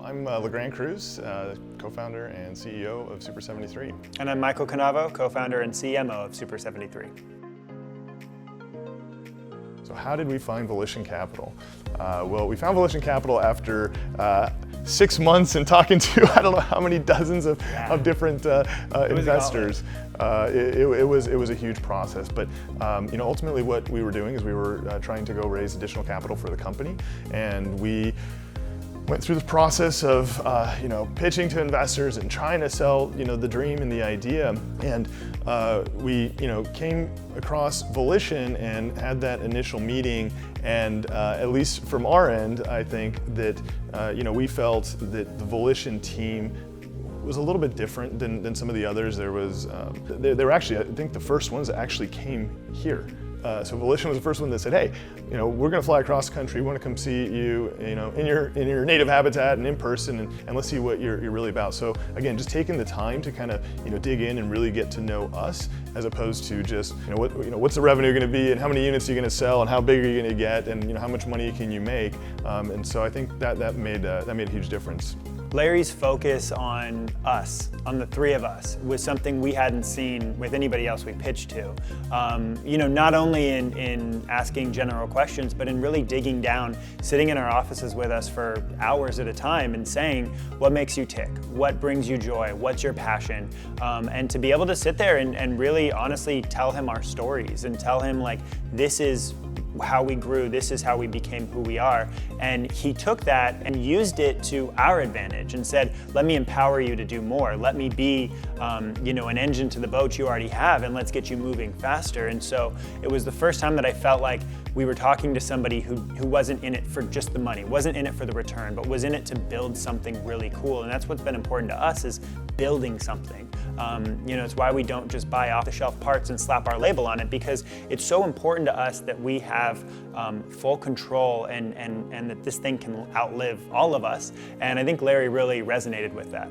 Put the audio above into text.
I'm LeGrand Crewse, co-founder and CEO of Super 73. And I'm Michael Cannavo, co-founder and CMO of Super 73. So how did we find Volition Capital? Well, we found Volition Capital after 6 months and talking to I don't know how many dozens of different investors. It was a huge process, but ultimately what we were doing is we were trying to go raise additional capital for the company, and we went through the process of pitching to investors and trying to sell the dream and the idea, and we came across Volition and had that initial meeting, and at least from our end, I think that we felt that the Volition team was a little bit different than some of the others. There was they were actually, I think, the first ones that actually came here. So Volition was the first one that said, hey, we're going to fly across the country. We want to come see you, in your native habitat and in person, and let's see what you're really about. So again, just taking the time to kind of dig in and really get to know us, as opposed to just what's the revenue going to be and how many units are you going to sell and how big are you going to get and how much money can you make. And so I think that made a huge difference. Larry's focus on us, on the three of us, was something we hadn't seen with anybody else we pitched to. Not only in asking general questions, but in really digging down, sitting in our offices with us for hours at a time and saying, what makes you tick? What brings you joy? What's your passion? And to be able to sit there and really honestly tell him our stories and tell him, like, this is how we grew, this is how we became who we are. And he took that and used it to our advantage and said, let me empower you to do more. Let me be an engine to the boat you already have, and let's get you moving faster. And so it was the first time that I felt like we were talking to somebody who wasn't in it for just the money, wasn't in it for the return, but was in it to build something really cool. And that's what's been important to us, is building something. It's why we don't just buy off-the-shelf parts and slap our label on it, because it's so important to us that we have full control and that this thing can outlive all of us. And I think Larry really resonated with that.